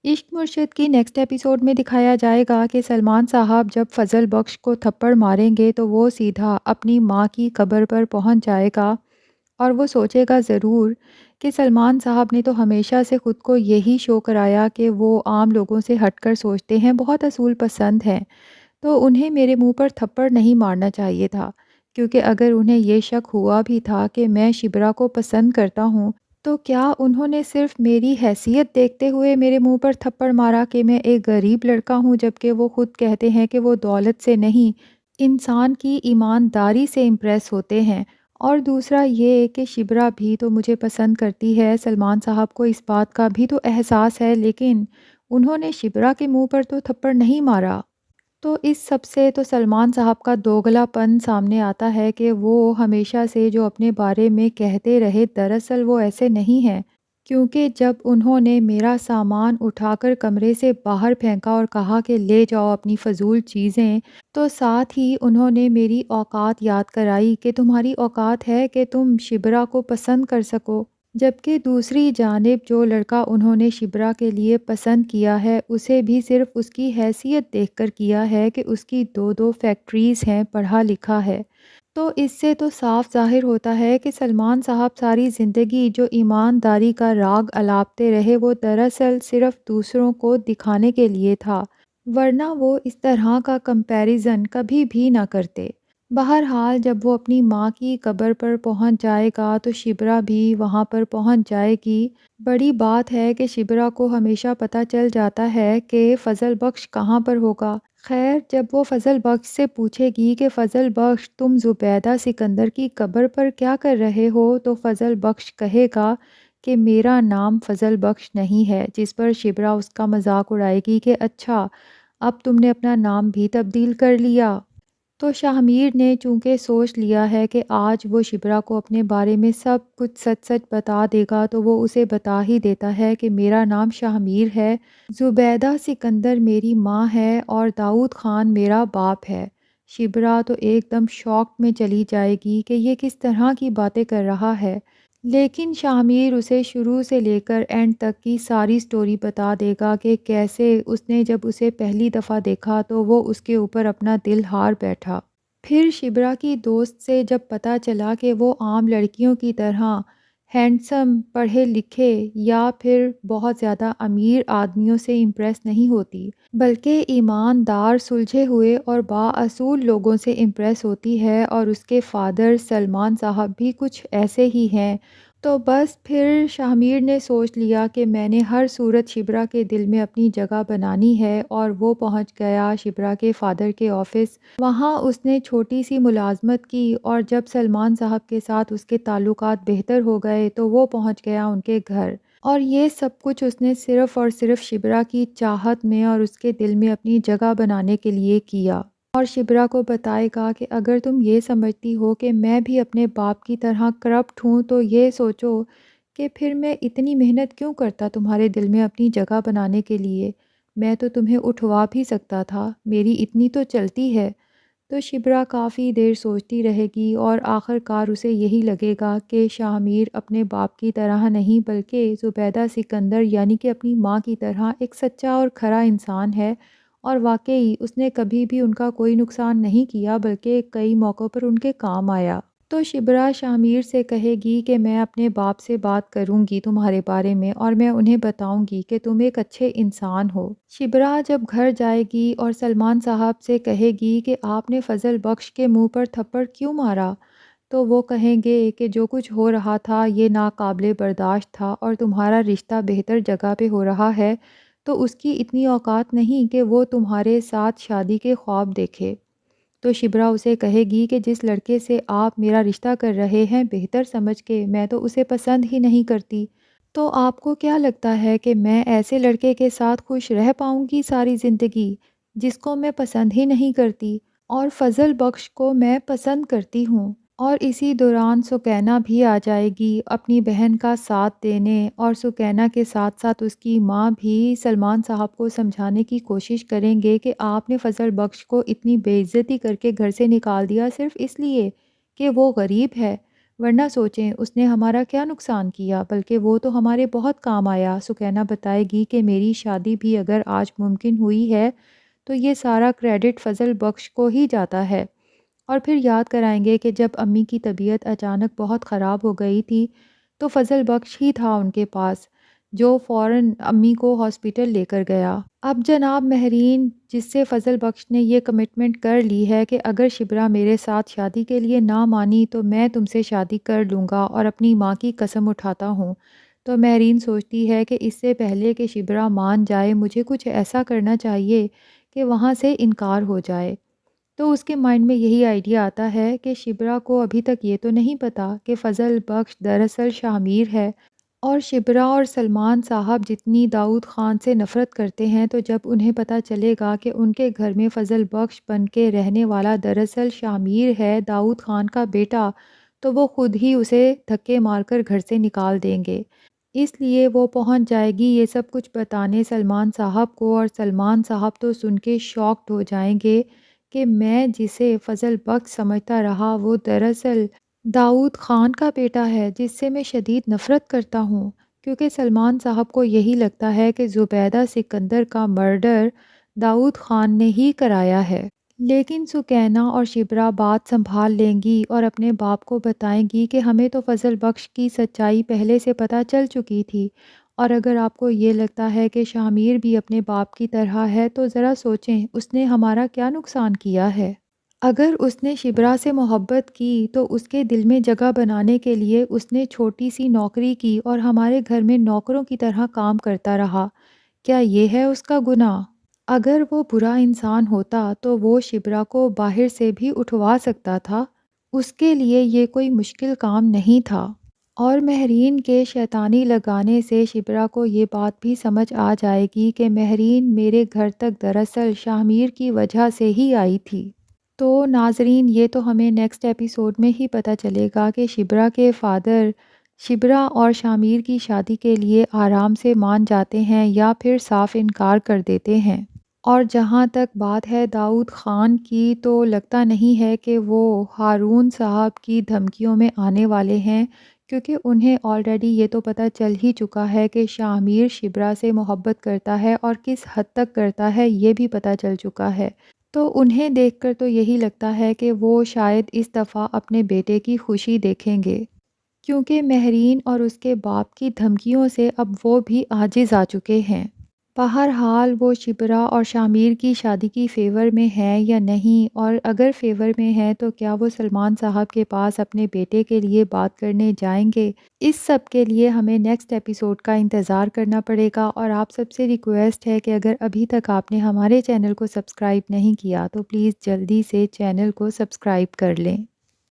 عشق مرشد کی نیکسٹ ایپیسوڈ میں دکھایا جائے گا کہ سلمان صاحب جب فضل بخش کو تھپڑ ماریں گے تو وہ سیدھا اپنی ماں کی قبر پر پہنچ جائے گا اور وہ سوچے گا ضرور کہ سلمان صاحب نے تو ہمیشہ سے خود کو یہی شو کرایا کہ وہ عام لوگوں سے ہٹ کر سوچتے ہیں، بہت اصول پسند ہیں، تو انہیں میرے منہ پر تھپڑ نہیں مارنا چاہیے تھا، کیونکہ اگر انہیں یہ شک ہوا بھی تھا کہ میں شبرا کو پسند کرتا ہوں تو کیا انہوں نے صرف میری حیثیت دیکھتے ہوئے میرے منہ پر تھپڑ مارا کہ میں ایک غریب لڑکا ہوں، جبکہ وہ خود کہتے ہیں کہ وہ دولت سے نہیں، انسان کی ایمانداری سے امپریس ہوتے ہیں۔ اور دوسرا یہ کہ شبرا بھی تو مجھے پسند کرتی ہے، سلمان صاحب کو اس بات کا بھی تو احساس ہے، لیکن انہوں نے شبرا کے منہ پر تو تھپڑ نہیں مارا۔ تو اس سب سے تو سلمان صاحب کا دوگلا پن سامنے آتا ہے کہ وہ ہمیشہ سے جو اپنے بارے میں کہتے رہے دراصل وہ ایسے نہیں ہیں، کیونکہ جب انہوں نے میرا سامان اٹھا کر کمرے سے باہر پھینکا اور کہا کہ لے جاؤ اپنی فضول چیزیں، تو ساتھ ہی انہوں نے میری اوقات یاد کرائی کہ تمہاری اوقات ہے کہ تم شبرا کو پسند کر سکو، جبکہ دوسری جانب جو لڑکا انہوں نے شبرا کے لیے پسند کیا ہے اسے بھی صرف اس کی حیثیت دیکھ کر کیا ہے کہ اس کی دو دو فیکٹریز ہیں، پڑھا لکھا ہے۔ تو اس سے تو صاف ظاہر ہوتا ہے کہ سلمان صاحب ساری زندگی جو ایمانداری کا راگ الاپتے رہے وہ دراصل صرف دوسروں کو دکھانے کے لیے تھا، ورنہ وہ اس طرح کا کمپیریزن کبھی بھی نہ کرتے۔ بہرحال جب وہ اپنی ماں کی قبر پر پہنچ جائے گا تو شبرا بھی وہاں پر پہنچ جائے گی۔ بڑی بات ہے کہ شبرا کو ہمیشہ پتہ چل جاتا ہے کہ فضل بخش کہاں پر ہوگا۔ خیر جب وہ فضل بخش سے پوچھے گی کہ فضل بخش تم زبیدہ سکندر کی قبر پر کیا کر رہے ہو، تو فضل بخش کہے گا کہ میرا نام فضل بخش نہیں ہے، جس پر شبرا اس کا مذاق اڑائے گی کہ اچھا اب تم نے اپنا نام بھی تبدیل کر لیا۔ تو شاہ میر نے چونکہ سوچ لیا ہے کہ آج وہ شبرا کو اپنے بارے میں سب کچھ سچ سچ بتا دے گا، تو وہ اسے بتا ہی دیتا ہے کہ میرا نام شاہ میر ہے، زبیدہ سکندر میری ماں ہے اور داؤد خان میرا باپ ہے۔ شبرا تو ایک دم شاکڈ میں چلی جائے گی کہ یہ کس طرح کی باتیں کر رہا ہے، لیکن شاہ میر اسے شروع سے لے کر اینڈ تک کی ساری سٹوری بتا دے گا کہ کیسے اس نے جب اسے پہلی دفعہ دیکھا تو وہ اس کے اوپر اپنا دل ہار بیٹھا۔ پھر شبرا کی دوست سے جب پتہ چلا کہ وہ عام لڑکیوں کی طرح ہینڈسم، پڑھے لکھے یا پھر بہت زیادہ امیر آدمیوں سے امپریس نہیں ہوتی، بلکہ ایماندار، سلجھے ہوئے اور بااصول لوگوں سے امپریس ہوتی ہے، اور اس کے فادر سلمان صاحب بھی کچھ ایسے ہی ہیں، تو بس پھر شاہ میر نے سوچ لیا کہ میں نے ہر صورت شبرا کے دل میں اپنی جگہ بنانی ہے، اور وہ پہنچ گیا شبرا کے فادر کے آفس۔ وہاں اس نے چھوٹی سی ملازمت کی، اور جب سلمان صاحب کے ساتھ اس کے تعلقات بہتر ہو گئے تو وہ پہنچ گیا ان کے گھر، اور یہ سب کچھ اس نے صرف اور صرف شبرا کی چاہت میں اور اس کے دل میں اپنی جگہ بنانے کے لیے کیا۔ اور شبرا کو بتائے گا کہ اگر تم یہ سمجھتی ہو کہ میں بھی اپنے باپ کی طرح کرپٹ ہوں تو یہ سوچو کہ پھر میں اتنی محنت کیوں کرتا تمہارے دل میں اپنی جگہ بنانے کے لیے، میں تو تمہیں اٹھوا بھی سکتا تھا، میری اتنی تو چلتی ہے۔ تو شبرا کافی دیر سوچتی رہے گی اور آخر کار اسے یہی لگے گا کہ شاہ میر اپنے باپ کی طرح نہیں بلکہ زبیدہ سکندر یعنی کہ اپنی ماں کی طرح ایک سچا اور کھرا انسان ہے، اور واقعی اس نے کبھی بھی ان کا کوئی نقصان نہیں کیا بلکہ کئی موقعوں پر ان کے کام آیا۔ تو شبرا شاہ میر سے کہے گی کہ میں اپنے باپ سے بات کروں گی تمہارے بارے میں، اور میں انہیں بتاؤں گی کہ تم ایک اچھے انسان ہو۔ شبرا جب گھر جائے گی اور سلمان صاحب سے کہے گی کہ آپ نے فضل بخش کے منہ پر تھپڑ کیوں مارا، تو وہ کہیں گے کہ جو کچھ ہو رہا تھا یہ ناقابل برداشت تھا، اور تمہارا رشتہ بہتر جگہ پہ ہو رہا ہے تو اس کی اتنی اوقات نہیں کہ وہ تمہارے ساتھ شادی کے خواب دیکھے۔ تو شبرا اسے کہے گی کہ جس لڑکے سے آپ میرا رشتہ کر رہے ہیں بہتر سمجھ کے، میں تو اسے پسند ہی نہیں کرتی، تو آپ کو کیا لگتا ہے کہ میں ایسے لڑکے کے ساتھ خوش رہ پاؤں گی ساری زندگی جس کو میں پسند ہی نہیں کرتی، اور فضل بخش کو میں پسند کرتی ہوں۔ اور اسی دوران سکینہ بھی آ جائے گی اپنی بہن کا ساتھ دینے، اور سکینہ کے ساتھ ساتھ اس کی ماں بھی سلمان صاحب کو سمجھانے کی کوشش کریں گے کہ آپ نے فضل بخش کو اتنی بے عزتی کر کے گھر سے نکال دیا صرف اس لیے کہ وہ غریب ہے، ورنہ سوچیں اس نے ہمارا کیا نقصان کیا، بلکہ وہ تو ہمارے بہت کام آیا۔ سکینہ بتائے گی کہ میری شادی بھی اگر آج ممکن ہوئی ہے تو یہ سارا کریڈٹ فضل بخش کو ہی جاتا ہے۔ اور پھر یاد کرائیں گے کہ جب امی کی طبیعت اچانک بہت خراب ہو گئی تھی تو فضل بخش ہی تھا ان کے پاس، جو فوراً امی کو ہاسپٹل لے کر گیا۔ اب جناب مہرین، جس سے فضل بخش نے یہ کمٹمنٹ کر لی ہے کہ اگر شبرا میرے ساتھ شادی کے لیے نہ مانی تو میں تم سے شادی کر لوں گا اور اپنی ماں کی قسم اٹھاتا ہوں، تو مہرین سوچتی ہے کہ اس سے پہلے کہ شبرا مان جائے مجھے کچھ ایسا کرنا چاہیے کہ وہاں سے انکار ہو جائے۔ تو اس کے مائنڈ میں یہی آئیڈیا آتا ہے کہ شبرا کو ابھی تک یہ تو نہیں پتا کہ فضل بخش دراصل شاہ میر ہے، اور شبرا اور سلمان صاحب جتنی داؤد خان سے نفرت کرتے ہیں، تو جب انہیں پتہ چلے گا کہ ان کے گھر میں فضل بخش بن کے رہنے والا دراصل شاہ میر ہے، داؤد خان کا بیٹا، تو وہ خود ہی اسے دھکے مار کر گھر سے نکال دیں گے۔ اس لیے وہ پہنچ جائے گی یہ سب کچھ بتانے سلمان صاحب کو، اور سلمان صاحب تو سن کے شاکڈ ہو جائیں گے کہ میں جسے فضل بخش سمجھتا رہا وہ دراصل داؤد خان کا بیٹا ہے، جس سے میں شدید نفرت کرتا ہوں، کیونکہ سلمان صاحب کو یہی لگتا ہے کہ زبیدہ سکندر کا مرڈر داؤد خان نے ہی کرایا ہے۔ لیکن سکینہ اور شبرا بات سنبھال لیں گی اور اپنے باپ کو بتائیں گی کہ ہمیں تو فضل بخش کی سچائی پہلے سے پتہ چل چکی تھی، اور اگر آپ کو یہ لگتا ہے کہ شاہ میر بھی اپنے باپ کی طرح ہے تو ذرا سوچیں اس نے ہمارا کیا نقصان کیا ہے۔ اگر اس نے شبرا سے محبت کی تو اس کے دل میں جگہ بنانے کے لیے اس نے چھوٹی سی نوکری کی اور ہمارے گھر میں نوکروں کی طرح کام کرتا رہا۔ کیا یہ ہے اس کا گناہ؟ اگر وہ برا انسان ہوتا تو وہ شبرا کو باہر سے بھی اٹھوا سکتا تھا، اس کے لیے یہ کوئی مشکل کام نہیں تھا۔ اور مہرین کے شیطانی لگانے سے شبرا کو یہ بات بھی سمجھ آ جائے گی کہ مہرین میرے گھر تک دراصل شاہ میر کی وجہ سے ہی آئی تھی۔ تو ناظرین، یہ تو ہمیں نیکسٹ ایپیسوڈ میں ہی پتہ چلے گا کہ شبرا کے فادر شبرا اور شاہ میر کی شادی کے لیے آرام سے مان جاتے ہیں یا پھر صاف انکار کر دیتے ہیں۔ اور جہاں تک بات ہے داؤد خان کی، تو لگتا نہیں ہے کہ وہ ہارون صاحب کی دھمکیوں میں آنے والے ہیں، کیونکہ انہیں آلریڈی یہ تو پتہ چل ہی چکا ہے کہ شاہ میر شبرا سے محبت کرتا ہے اور کس حد تک کرتا ہے یہ بھی پتہ چل چکا ہے۔ تو انہیں دیکھ کر تو یہی لگتا ہے کہ وہ شاید اس دفعہ اپنے بیٹے کی خوشی دیکھیں گے، کیونکہ مہرین اور اس کے باپ کی دھمکیوں سے اب وہ بھی عاجز آ چکے ہیں۔ بہرحال وہ شبرا اور شاہ میر کی شادی کی فیور میں ہے یا نہیں، اور اگر فیور میں ہے تو کیا وہ سلمان صاحب کے پاس اپنے بیٹے کے لیے بات کرنے جائیں گے؟ اس سب کے لیے ہمیں نیکسٹ ایپیسوڈ کا انتظار کرنا پڑے گا، اور آپ سب سے ریکویسٹ ہے کہ اگر ابھی تک آپ نے ہمارے چینل کو سبسکرائب نہیں کیا تو پلیز جلدی سے چینل کو سبسکرائب کر لیں۔